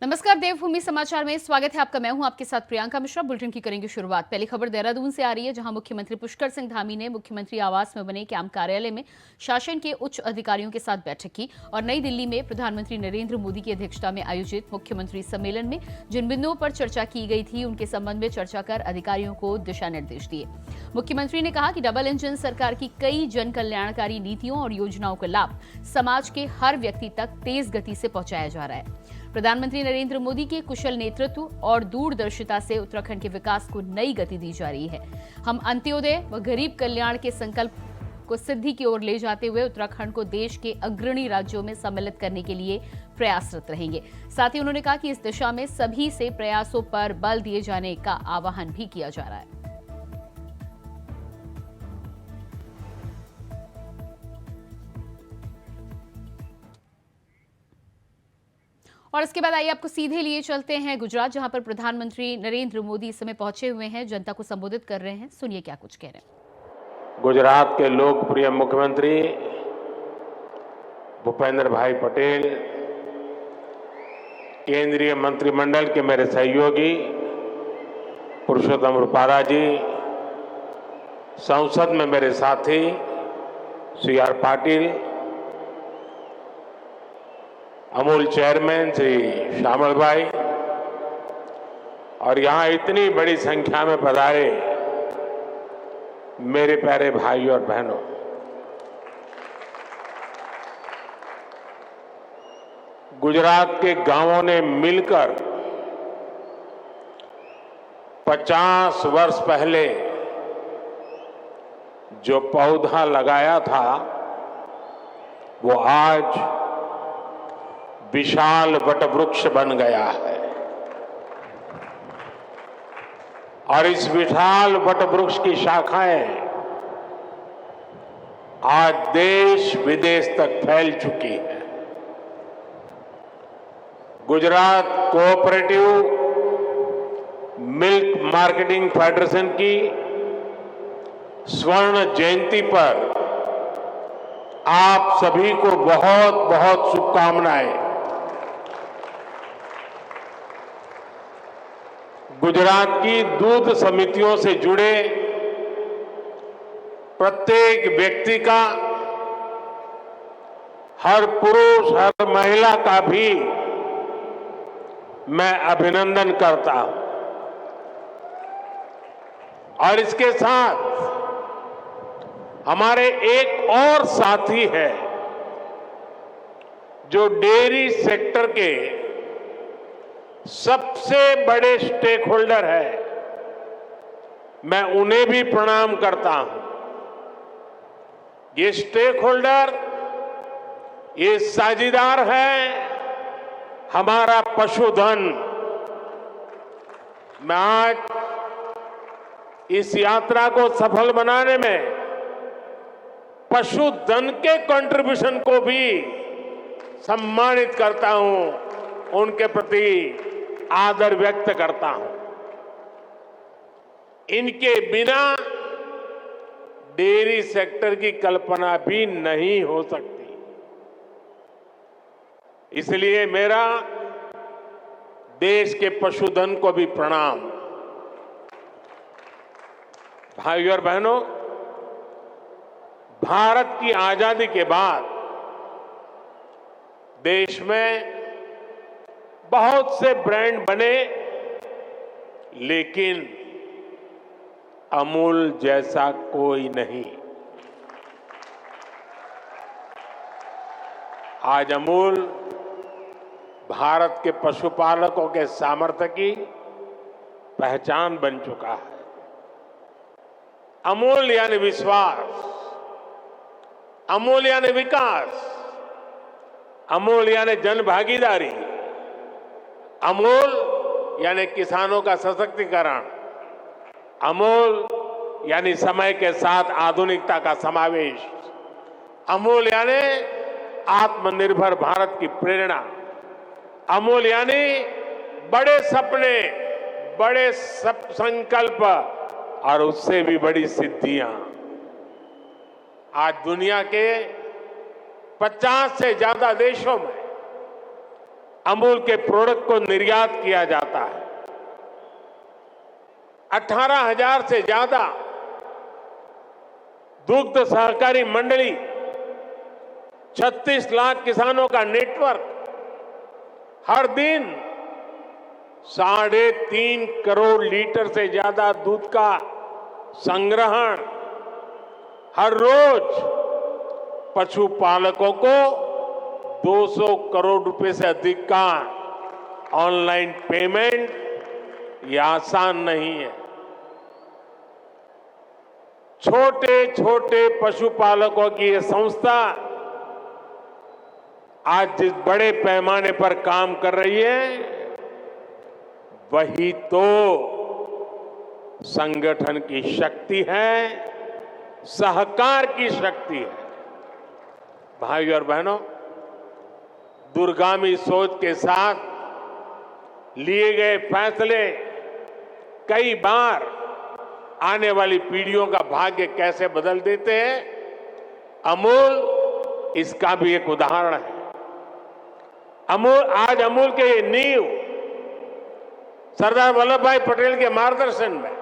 नमस्कार, देवभूमि समाचार में स्वागत है आपका। मैं हूं आपके साथ प्रियंका मिश्रा। बुलेटिन की करेंगे शुरुआत। पहली खबर देहरादून से आ रही है, जहां मुख्यमंत्री पुष्कर सिंह धामी ने मुख्यमंत्री आवास में बने कैंप कार्यालय में शासन के उच्च अधिकारियों के साथ बैठक की और नई दिल्ली में प्रधानमंत्री नरेंद्र मोदी की अध्यक्षता में आयोजित मुख्यमंत्री सम्मेलन में जिन बिंदुओं पर चर्चा की गई थी उनके संबंध में चर्चा कर अधिकारियों को दिशा निर्देश दिए। मुख्यमंत्री ने कहा कि डबल इंजन सरकार की कई जन कल्याणकारी नीतियों और योजनाओं का लाभ समाज के हर व्यक्ति तक तेज गति से पहुंचाया जा रहा है। प्रधानमंत्री नरेंद्र मोदी के कुशल नेतृत्व और दूरदर्शिता से उत्तराखंड के विकास को नई गति दी जा रही है। हम अंत्योदय व गरीब कल्याण के संकल्प को सिद्धि की ओर ले जाते हुए उत्तराखंड को देश के अग्रणी राज्यों में सम्मिलित करने के लिए प्रयासरत रहेंगे। साथ ही उन्होंने कहा कि इस दिशा में सभी से प्रयासों पर बल दिए जाने का आह्वान भी किया जा रहा है। और इसके बाद आइए आपको सीधे लिए चलते हैं गुजरात, जहां पर प्रधानमंत्री नरेंद्र मोदी इस समय पहुंचे हुए हैं, जनता को संबोधित कर रहे हैं। सुनिए क्या कुछ कह रहे हैं। गुजरात के लोकप्रिय मुख्यमंत्री भूपेंद्र भाई पटेल, केंद्रीय मंत्रिमंडल के मेरे सहयोगी पुरुषोत्तम रूपाला जी, संसद में मेरे साथी C R Patil, Amul chairman Shri Shyamal bhai और यहां इतनी बड़ी संख्या में पधारे मेरे प्यारे भाई और बहनों, गुजरात के गांवों ने मिलकर 50 वर्ष पहले जो पौधा लगाया था वो आज विशाल वटवृक्ष बन गया है और इस विशाल वटवृक्ष की शाखाएं आज देश विदेश तक फैल चुकी है। Gujarat cooperative milk marketing federation की स्वर्ण जयंती पर आप सभी को बहुत बहुत शुभकामनाएं। गुजरात की दूध समितियों से जुड़े प्रत्येक व्यक्ति का, हर पुरुष हर महिला का भी मैं अभिनंदन करता हूं। और इसके साथ हमारे एक और साथी है जो डेयरी सेक्टर के सबसे बड़े स्टेक होल्डर है, मैं उन्हें भी प्रणाम करता हूं। ये स्टेक होल्डर, ये साझीदार है हमारा पशुधन। मैं आज इस यात्रा को सफल बनाने में पशुधन के कंट्रीब्यूशन को भी सम्मानित करता हूं, उनके प्रति आदर व्यक्त करता हूं। इनके बिना डेयरी सेक्टर की कल्पना भी नहीं हो सकती। इसलिए मेरा देश के पशुधन को भी प्रणाम। भाइयों और बहनों, भारत की आजादी के बाद देश में बहुत से ब्रांड बने, लेकिन अमूल जैसा कोई नहीं। आज अमूल भारत के पशुपालकों के सामर्थ्य की पहचान बन चुका है। अमूल यानी विश्वास, अमूल यानी विकास, अमूल यानी जन भागीदारी, अमूल यानी किसानों का सशक्तिकरण, अमूल यानी समय के साथ आधुनिकता का समावेश, अमूल यानी आत्मनिर्भर भारत की प्रेरणा, अमूल यानी बड़े सपने, बड़े संकल्प और उससे भी बड़ी सिद्धियां। आज दुनिया के 50 से ज्यादा देशों में अमूल के प्रोडक्ट को निर्यात किया जाता है। 18,000 से ज्यादा दुग्ध सहकारी मंडली, 36 लाख किसानों का नेटवर्क, हर दिन 3.5 करोड़ लीटर से ज्यादा दूध का संग्रहण, हर रोज पशुपालकों को 200 करोड़ रुपए से अधिक का ऑनलाइन पेमेंट, ये आसान नहीं है। छोटे छोटे पशुपालकों की ये संस्था आज जिस बड़े पैमाने पर काम कर रही है, वही तो संगठन की शक्ति है, सहकार की शक्ति है। भाइयों और बहनों, दूरगामी सोच के साथ लिए गए फैसले कई बार आने वाली पीढ़ियों का भाग्य कैसे बदल देते हैं, अमूल इसका भी एक उदाहरण है। आज अमूल के ये नींव सरदार वल्लभ भाई पटेल के मार्गदर्शन में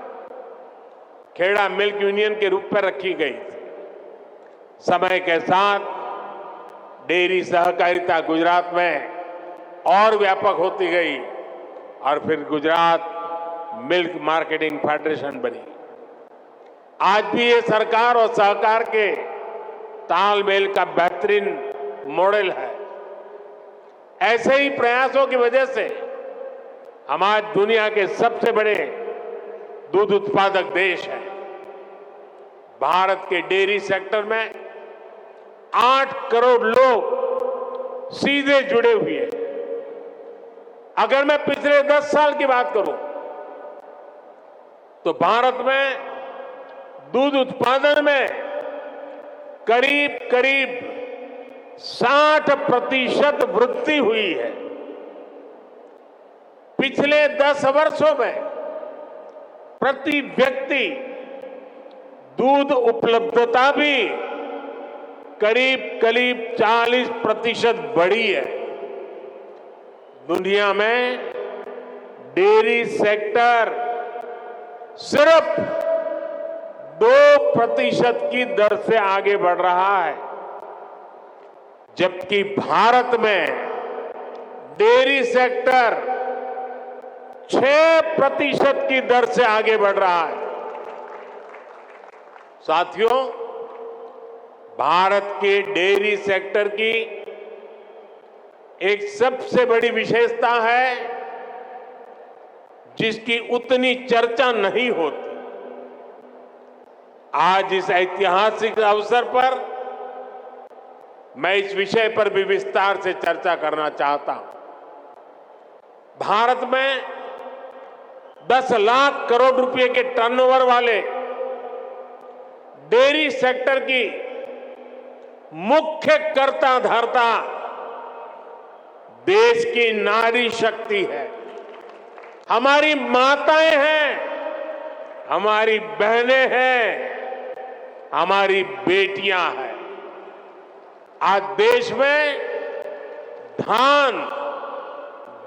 खेड़ा मिल्क यूनियन के रूप में रखी गई थी। समय के साथ डेयरी सहकारिता गुजरात में और व्यापक होती गई और फिर गुजरात मिल्क मार्केटिंग फेडरेशन बनी। आज भी ये सरकार और सहकार के तालमेल का बेहतरीन मॉडल है। ऐसे ही प्रयासों की वजह से हम आज दुनिया के सबसे बड़े दूध उत्पादक देश हैं। भारत के डेयरी सेक्टर में 8 करोड़ लोग सीधे जुड़े हुए हैं। अगर मैं पिछले 10 साल की बात करूं तो भारत में दूध उत्पादन में करीब करीब 60% वृद्धि हुई है। पिछले 10 वर्षों में प्रति व्यक्ति दूध उपलब्धता भी करीब करीब 40% बढ़ी है। दुनिया में डेयरी सेक्टर सिर्फ 2% की दर से आगे बढ़ रहा है, जबकि भारत में डेयरी सेक्टर 6% की दर से आगे बढ़ रहा है। साथियों, भारत के डेयरी सेक्टर की एक सबसे बड़ी विशेषता है जिसकी उतनी चर्चा नहीं होती। आज इस ऐतिहासिक अवसर पर मैं इस विषय पर भी विस्तार से चर्चा करना चाहता हूं। भारत में 10 लाख करोड़ रुपए के टर्नओवर वाले डेयरी सेक्टर की मुख्य कर्ता धर्ता देश की नारी शक्ति है, हमारी माताएं हैं, हमारी बहनें हैं, हमारी बेटियां हैं। आज देश में धान,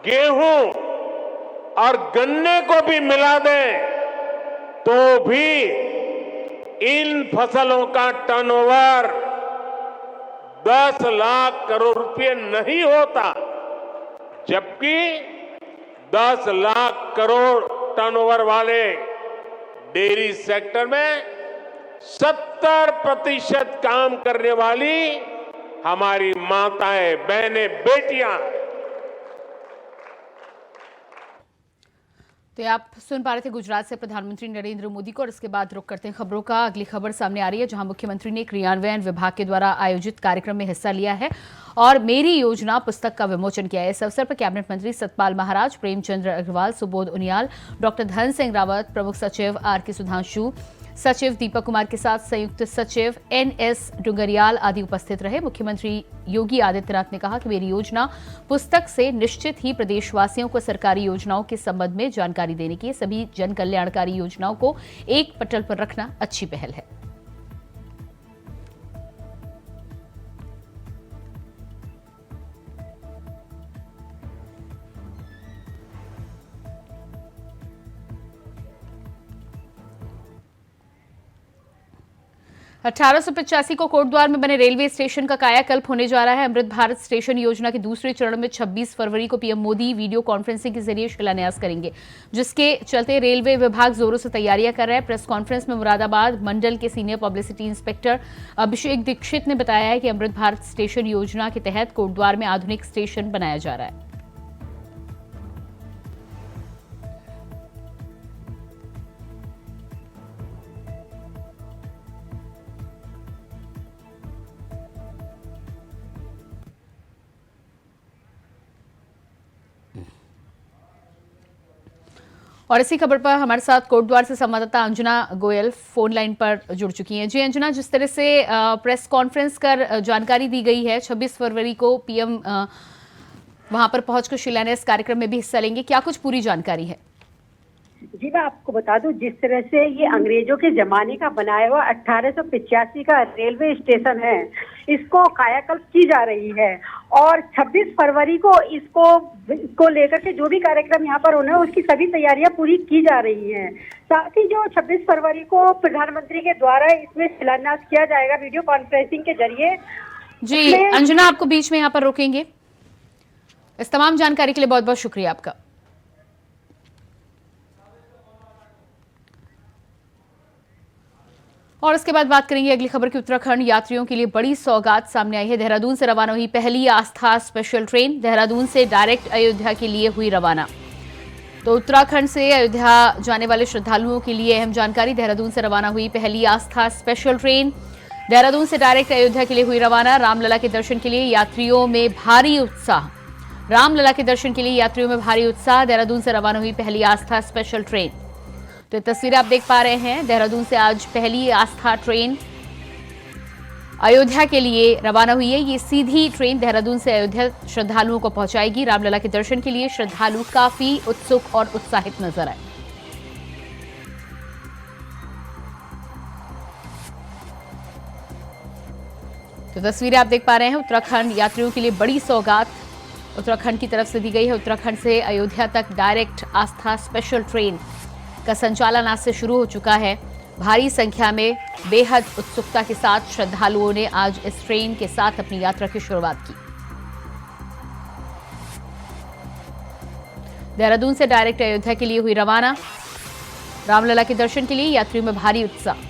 गेहूं और गन्ने को भी मिला दें तो भी इन फसलों का टर्नओवर 10 लाख करोड़ रुपए नहीं होता, जबकि 10 लाख करोड़ टर्नओवर वाले डेयरी सेक्टर में 70% काम करने वाली हमारी माताएं, बहनें, बेटियां हैं। तो आप सुन पा रहे थे गुजरात से प्रधानमंत्री नरेंद्र मोदी को, और इसके बाद रुक करते हैं खबरों का। अगली खबर सामने आ रही है जहां मुख्यमंत्री ने क्रियान्वयन विभाग के द्वारा आयोजित कार्यक्रम में हिस्सा लिया है और मेरी योजना पुस्तक का विमोचन किया है। इस अवसर पर कैबिनेट मंत्री सतपाल महाराज, प्रेमचंद्र अग्रवाल, सुबोध उनियाल, डॉक्टर धन सिंह रावत, प्रमुख सचिव आर.के. सुधांशु, सचिव दीपक कुमार के साथ संयुक्त सचिव एन.एस. डुंगरियाल आदि उपस्थित रहे। मुख्यमंत्री योगी आदित्यनाथ ने कहा कि मेरी योजना पुस्तक से निश्चित ही प्रदेशवासियों को सरकारी योजनाओं के संबंध में जानकारी देने की सभी जन कल्याणकारी योजनाओं को एक पटल पर रखना अच्छी पहल है। 1885 को कोटद्वार में बने रेलवे स्टेशन का कायाकल्प होने जा रहा है। अमृत भारत स्टेशन योजना के दूसरे चरण में 26 फरवरी को पीएम मोदी वीडियो कॉन्फ्रेंसिंग के जरिए शिलान्यास करेंगे, जिसके चलते रेलवे विभाग जोरों से तैयारियां कर रहा है। प्रेस कॉन्फ्रेंस में मुरादाबाद मंडल के सीनियर पब्लिसिटी इंस्पेक्टर अभिषेक दीक्षित ने बताया है कि अमृत भारत स्टेशन योजना के तहत कोटद्वार में आधुनिक स्टेशन बनाया जा रहा है। और इसी खबर पर हमारे साथ कोटद्वार से संवाददाता अंजना गोयल फोन लाइन पर जुड़ चुकी हैं। जी अंजना, जिस तरह से प्रेस कॉन्फ्रेंस कर जानकारी दी गई है, 26 फरवरी को पीएम वहां पर पहुंचकर शिलान्यास कार्यक्रम में भी हिस्सा लेंगे, क्या कुछ पूरी जानकारी है? जी मैं आपको बता दूं, जिस तरह से ये अंग्रेजों के जमाने का बनाया हुआ 1885 का रेलवे स्टेशन है, इसको कायाकल्प की जा रही है और 26 फरवरी को इसको लेकर के जो भी कार्यक्रम यहाँ पर होना है उसकी सभी तैयारियां पूरी की जा रही हैं। साथ ही जो 26 फरवरी को प्रधानमंत्री के द्वारा इसमें शिलान्यास किया जाएगा वीडियो कॉन्फ्रेंसिंग के जरिए। जी अंजना, आपको बीच में यहाँ पर रोकेंगे। इस तमाम जानकारी के लिए बहुत बहुत शुक्रिया आपका। और इसके बाद बात करेंगे अगली खबर की। उत्तराखंड यात्रियों के लिए बड़ी सौगात सामने आई है। देहरादून से रवाना हुई पहली आस्था स्पेशल ट्रेन देहरादून से डायरेक्ट अयोध्या के लिए हुई रवाना। तो उत्तराखंड से अयोध्या जाने वाले श्रद्धालुओं के लिए अहम जानकारी। देहरादून से रवाना हुई पहली आस्था स्पेशल ट्रेन देहरादून से डायरेक्ट अयोध्या के लिए हुई रवाना। रामलला के दर्शन के लिए यात्रियों में भारी उत्साह। रामलला के दर्शन के लिए यात्रियों में भारी उत्साह। देहरादून से रवाना हुई पहली आस्था स्पेशल ट्रेन। तो ये तस्वीरें आप देख पा रहे हैं। देहरादून से आज पहली आस्था ट्रेन अयोध्या के लिए रवाना हुई है। ये सीधी ट्रेन देहरादून से अयोध्या श्रद्धालुओं को पहुंचाएगी। रामलला के दर्शन के लिए श्रद्धालु काफी उत्सुक और उत्साहित नजर आए। तो तस्वीरें आप देख पा रहे हैं। उत्तराखंड यात्रियों के लिए बड़ी सौगात उत्तराखंड की तरफ से दी गई है। उत्तराखंड से अयोध्या तक डायरेक्ट आस्था स्पेशल ट्रेन का संचालन आज से शुरू हो चुका है। भारी संख्या में बेहद उत्सुकता के साथ श्रद्धालुओं ने आज इस ट्रेन के साथ अपनी यात्रा की शुरुआत की। देहरादून से डायरेक्ट अयोध्या के लिए हुई रवाना। रामलला के दर्शन के लिए यात्रियों में भारी उत्साह।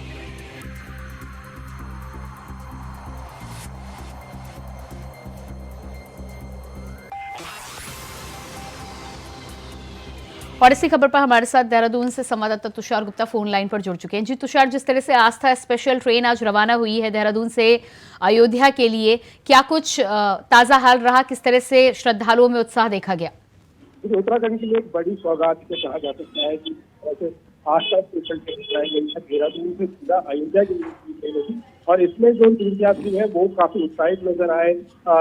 और इसी खबर पर हमारे साथ देहरादून से संवाददाता तुषार गुप्ता फोन लाइन पर जुड़ चुके हैं। जी तुषार, जिस तरह से आस्था स्पेशल ट्रेन आज रवाना हुई है देहरादून से अयोध्या के लिए, क्या कुछ ताजा हाल रहा? किस तरह से श्रद्धालुओं में उत्साह देखा गया? उत्तराखंड के लिए एक बड़ी सौगात से कहा जा सकता है कि आस्था स्पेशल ट्रेन चलाई गई है देहरादून से सीधा अयोध्या के लिए। और इसमें जो तीर्थयात्री है वो काफी उत्साहित नजर आए।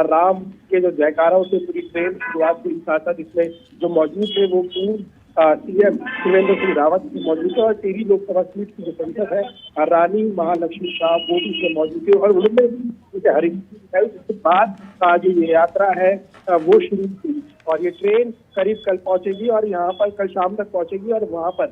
राम के जो जयकारों से पूरी ट्रेन शुरुआत हुई, साथ साथ इसमें जो मौजूद थे वो पूर्व सीएम त्रिवेंद्र सिंह रावत की मौजूद है और टिहरी लोकसभा सीट की जो संसद है रानी महालक्ष्मी शाह वो भी इसमें मौजूद है और उन्होंने भी हरी दिखाई। उसके बाद जो ये यात्रा है वो शुरू हुई और ये ट्रेन करीब कल पहुंचेगी और यहाँ पर कल शाम तक पहुंचेगी और वहाँ पर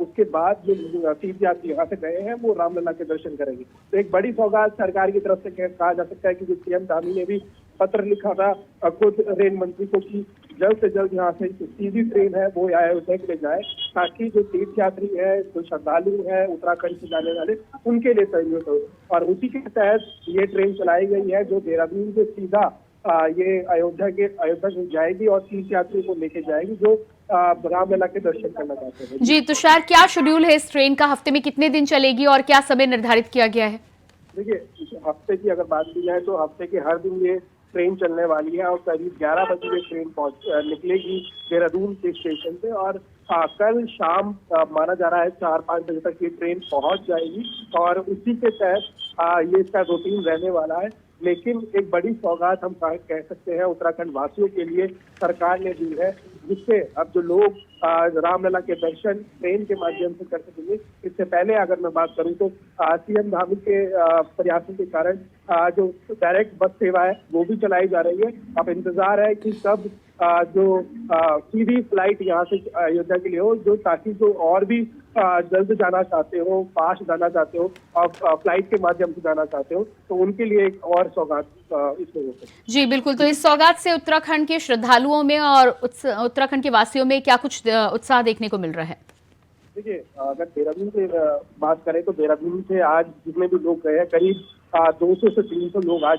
उसके बाद जो तीर्थयात्री यहाँ से गए हैं वो रामलला के दर्शन करेंगे। तो एक बड़ी सौगात सरकार की तरफ से कहा जा सकता है कि जो सीएम धामी ने भी पत्र लिखा था खुद रेल मंत्री को कि जल्द से जल्द यहाँ से सीधी ट्रेन है वो अयोध्या के लिए जाए, ताकि जो तीर्थयात्री है, जो श्रद्धालु है उत्तराखंड से जाने वाले, उनके लिए सहूलियत हो। और उसी के तहत ये ट्रेन चलाई गई है जो देहरादून से सीधा ये अयोध्या को जाएगी और तीर्थयात्रियों को लेके जाएगी जो रामलला के दर्शन करना चाहते हैं। जी तुषार, क्या शेड्यूल है इस ट्रेन का? हफ्ते में कितने दिन चलेगी और क्या समय निर्धारित किया गया है? देखिए, हफ्ते की अगर बात की जाए तो हफ्ते के हर दिन ये ट्रेन चलने वाली है और करीब 11 बजे ये ट्रेन निकलेगी देहरादून के स्टेशन से और कल शाम माना जा रहा है 4-5 बजे तक ये ट्रेन पहुंच जाएगी और उसी के तहत ये इसका रूटीन रहने वाला है। लेकिन एक बड़ी सौगात हम कह सकते हैं उत्तराखंड वासियों के लिए सरकार ने दी है, जिससे अब जो लोग रामलला के दर्शन ट्रेन के माध्यम से कर सकेंगे। इससे पहले अगर मैं बात करूं तो सीएम धामी के प्रयासों के कारण जो डायरेक्ट बस सेवा है वो भी चलाई जा रही है। अब इंतजार है कि कब जो सीधी फ्लाइट यहाँ से अयोध्या के लिए हो, जो ताकि जो और भी जल्द जाना चाहते हो, फास्ट जाना चाहते हो और फ्लाइट के माध्यम से जाना चाहते हो, तो उनके लिए एक और सौगात इसमें हो सकती है। जी बिल्कुल, तो इस सौगात से उत्तराखंड के श्रद्धालुओं में और उत्तराखंड के वासियों में क्या कुछ उत्साह देखने को मिल रहा है? देखिए, अगर देहरादून से बात करें तो देहरादून से आज जितने भी लोग गए हैं, करीब 200 से 300 लोग आज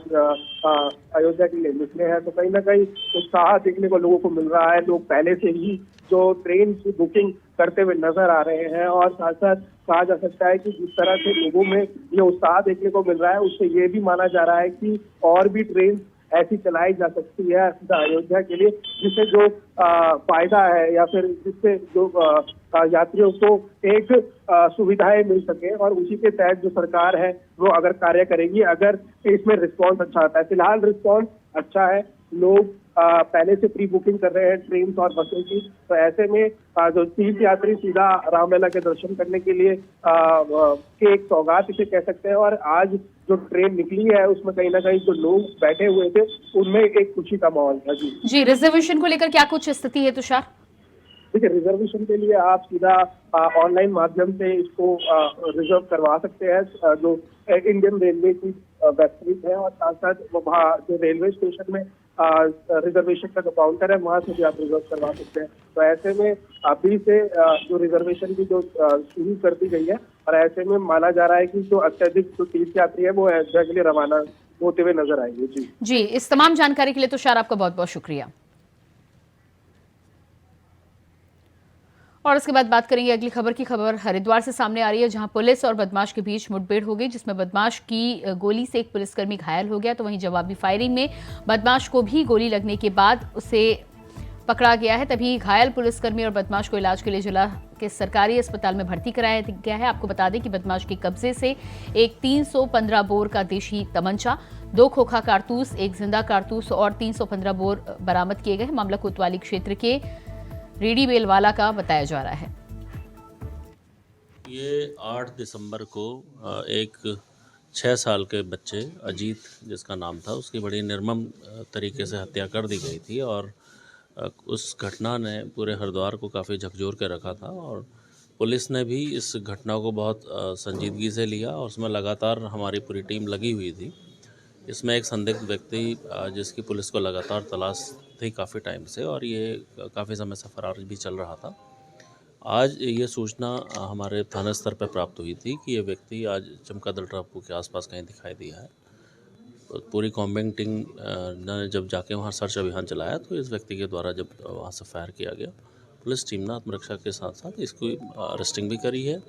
अयोध्या के लिए निकले हैं। तो कहीं ना कहीं उत्साह देखने को लोगों को मिल रहा है। लोग पहले से ही जो ट्रेन की बुकिंग करते हुए नजर आ रहे हैं, और साथ साथ कहा जा सकता है कि जिस तरह से लोगों में ये उत्साह देखने को मिल रहा है, उससे ये भी माना जा रहा है कि और भी ट्रेन ऐसी चलाई जा सकती है सीधा अयोध्या के लिए, जिससे जो फायदा है या फिर जिससे जो यात्रियों को एक सुविधाएं मिल सके, और उसी के तहत जो सरकार है वो अगर कार्य करेगी, अगर इसमें रिस्पॉन्स अच्छा आता है। फिलहाल रिस्पॉन्स अच्छा है, लोग पहले से प्री बुकिंग कर रहे हैं ट्रेन और बसों की। तो ऐसे में जो तीर्थ यात्री सीधा रामलला के दर्शन करने के लिए के एक सौगात इसे कह सकते हैं। और आज जो ट्रेन निकली है उसमें कहीं ना कहीं जो लोग बैठे हुए थे उनमें एक खुशी का माहौल था। जी, रिजर्वेशन को लेकर क्या कुछ स्थिति है तुषार? देखिए, रिजर्वेशन के लिए आप सीधा ऑनलाइन माध्यम से इसको रिजर्व करवा सकते हैं, जो इंडियन रेलवे की वेबसाइट है, और साथ साथ वहाँ जो रेलवे स्टेशन में रिजर्वेशन का जो काउंटर है वहाँ से भी आप रिजर्व करवा सकते हैं। तो ऐसे में अभी से जो रिजर्वेशन की जो शुरू कर दी गई है, और ऐसे में माना जा रहा है कि जो अत्यधिक जो तीर्थ यात्री है वो अयोध्या के लिए रवाना होते हुए नजर आएंगे। जी, इस तमाम जानकारी के लिए तुषार आपका बहुत बहुत शुक्रिया। और उसके बाद बात करेंगे अगली खबर की। खबर हरिद्वार से सामने आ रही है, जहां पुलिस और बदमाश के बीच मुठभेड़ हो गई, जिसमें बदमाश की गोली से एक पुलिसकर्मी घायल हो गया। तो वहीं जवाबी फायरिंग में बदमाश को भी गोली लगने के बाद उसे पकड़ा गया है। तभी घायल पुलिसकर्मी और बदमाश को इलाज के लिए जिला के सरकारी अस्पताल में भर्ती कराया गया है। आपको बता दें कि बदमाश के कब्जे से एक 315 बोर का देशी तमंचा, 2 खोखा कारतूस, 1 जिंदा कारतूस और 315 बोर बरामद किए गए हैं। मामला कोतवाली क्षेत्र के रेडी बेलवाला का बताया जा रहा है। ये 8 दिसंबर को एक 6 साल के बच्चे अजीत जिसका नाम था, उसकी बड़ी निर्मम तरीके से हत्या कर दी गई थी, और उस घटना ने पूरे हरिद्वार को काफ़ी झकझोर के रखा था। और पुलिस ने भी इस घटना को बहुत संजीदगी से लिया, और उसमें लगातार हमारी पूरी टीम लगी हुई थी। इसमें एक संदिग्ध व्यक्ति जिसकी पुलिस को लगातार तलाश थी काफ़ी टाइम से, और ये काफ़ी समय से फरार भी चल रहा था। आज ये सूचना हमारे थाना स्तर पर प्राप्त हुई थी कि ये व्यक्ति आज चमकादल टापू के आसपास कहीं दिखाई दिया है। तो पूरी कॉम्बिंग टीम ने जब जाके वहाँ सर्च अभियान चलाया, तो इस व्यक्ति के द्वारा जब वहाँ से फायर किया गया, पुलिस टीम ने आत्मरक्षा के साथ साथ इसको अरेस्टिंग भी करी है।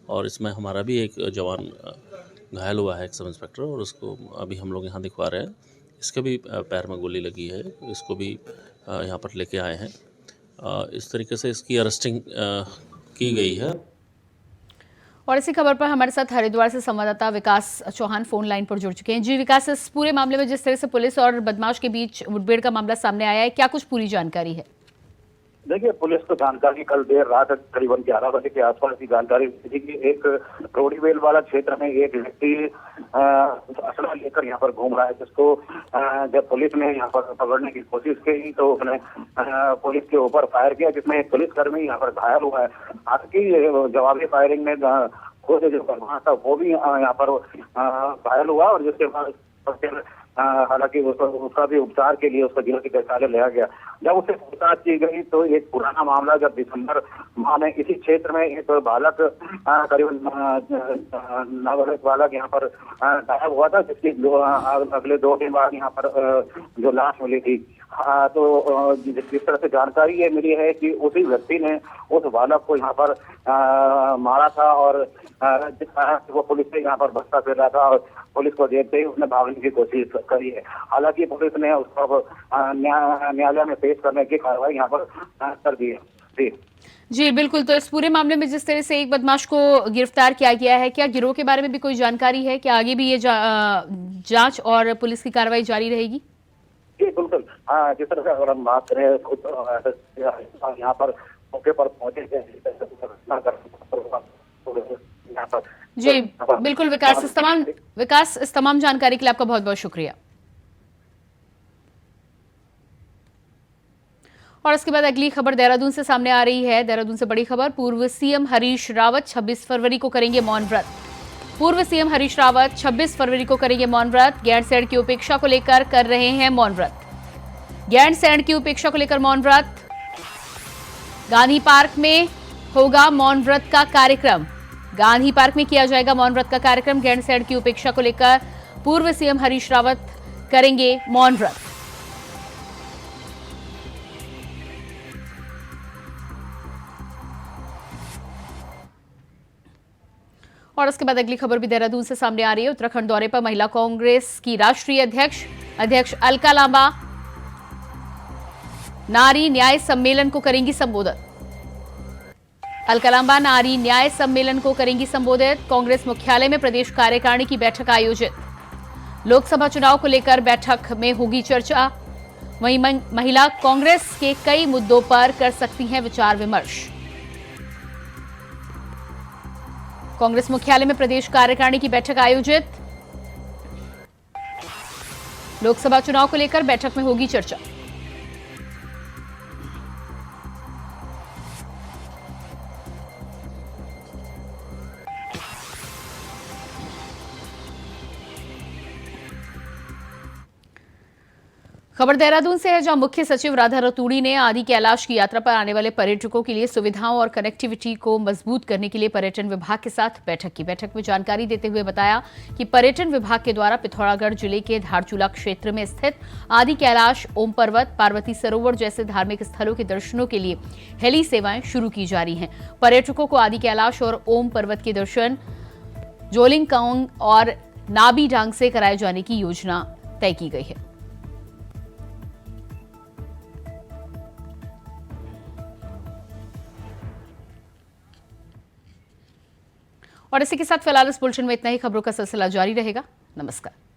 और इसमें हमारा भी एक जवान घायल हुआ है, एक सब इंस्पेक्टर, और उसको अभी हम लोग यहाँ दिखवा रहे हैं। इसके भी पैर में गोली लगी है, इसको भी यहाँ पर लेके आए हैं। इस तरीके से इसकी अरेस्टिंग की गई है। और इसी खबर पर हमारे साथ हरिद्वार से संवाददाता विकास चौहान फोन लाइन पर जुड़ चुके हैं। जी विकास, इस पूरे मामले में जिस तरह से पुलिस और बदमाश के बीच मुठभेड़ का मामला सामने आया है, क्या कुछ पूरी जानकारी है? देखिए, पुलिस को जानकारी कल देर रात करीबन 11 बजे के आसपास की जानकारी थी कि एक रोडीवेल वाला क्षेत्र में एक व्यक्ति असला लेकर यहाँ पर घूम रहा है, जिसको जब पुलिस ने यहाँ पर पकड़ने की कोशिश की तो उसने पुलिस के ऊपर फायर किया, जिसमें एक पुलिसकर्मी यहाँ पर घायल हुआ है। हालांकि जवाबी फायरिंग में खुद जो बदमाश था वो भी यहाँ पर घायल हुआ, और जिसके बाद हालांकि उसका भी उपचार के लिए उसको जिला चिकित्सालय लिया गया। जब उससे पूछताछ की गई तो एक पुराना मामला, जब दिसंबर माह में इसी क्षेत्र में एक बालक करीबन नाबालिग बालक यहाँ पर गायब हुआ था, जिसकी अगले 2 दिन बाद यहाँ पर जो लाश मिली थी। तो जिस तरह से जानकारी ये मिली है कि उसी व्यक्ति ने उस बालक को यहाँ पर मारा था, और जिस तरह से वो पुलिस से यहाँ पर भटका फिर रहा था, और पुलिस को देखते ही उसने भागने की कोशिश करी है। हालांकि पुलिस ने उसको न्यायालय में पेश करने की कार्रवाई यहाँ पर कर दी है। जी बिल्कुल, तो इस पूरे मामले में जिस तरह से एक बदमाश को गिरफ्तार किया गया है, क्या गिरोह के बारे में भी कोई जानकारी है? क्या आगे भी ये जांच और पुलिस की कार्रवाई जारी रहेगी? जी बिल्कुल, जिस तरह से अगर हम बात करें यहाँ पर मौके पर पहुंचे यहाँ पर। जी बिल्कुल विकास, इस तमाम जानकारी के लिए आपका बहुत बहुत शुक्रिया। और इसके बाद अगली खबर देहरादून से सामने आ रही है। देहरादून से बड़ी खबर, पूर्व सीएम हरीश रावत 26 फरवरी को करेंगे मौन व्रत। पूर्व सीएम हरीश रावत 26 फरवरी को करेंगे मौन व्रत। गैरसैंण की उपेक्षा को लेकर कर रहे हैं मौन व्रत। गैरसैंण की उपेक्षा को लेकर मौन व्रत। गांधी पार्क में होगा मौन व्रत का कार्यक्रम। गांधी पार्क में किया जाएगा मौन व्रत का कार्यक्रम। गैरसैंण की उपेक्षा को लेकर पूर्व सीएम हरीश रावत करेंगे मौन व्रत। और उसके बाद अगली खबर भी देहरादून से सामने आ रही है। उत्तराखंड दौरे पर महिला कांग्रेस की राष्ट्रीय अध्यक्ष अलका लांबा नारी न्याय सम्मेलन को करेंगी संबोधित। अलका लांबा नारी न्याय सम्मेलन को करेंगी संबोधित। कांग्रेस मुख्यालय में प्रदेश कार्यकारिणी की बैठक आयोजित। लोकसभा चुनाव को लेकर बैठक में होगी चर्चा। वहीं महिला कांग्रेस के कई मुद्दों पर कर सकती हैं विचार विमर्श। कांग्रेस मुख्यालय में प्रदेश कार्यकारिणी की बैठक आयोजित। लोकसभा चुनाव को लेकर बैठक में होगी चर्चा। खबर देहरादून से है, जहां मुख्य सचिव राधा रतूड़ी ने आदि कैलाश की यात्रा पर आने वाले पर्यटकों के लिए सुविधाओं और कनेक्टिविटी को मजबूत करने के लिए पर्यटन विभाग के साथ बैठक की। बैठक में जानकारी देते हुए बताया कि पर्यटन विभाग के द्वारा पिथौरागढ़ जिले के धारचूला क्षेत्र में स्थित आदि कैलाश, ओम पर्वत, पार्वती सरोवर जैसे धार्मिक स्थलों के दर्शनों के लिए हेली सेवाएं शुरू की जा रही हैं। पर्यटकों को आदि कैलाश और ओम पर्वत के दर्शन जोलिंगकांग और नाबी डांग से कराए जाने की योजना तय की गई है। और इसी के साथ फिलहाल इस बुलेटिन में इतना ही। खबरों का सिलसिला जारी रहेगा। नमस्कार।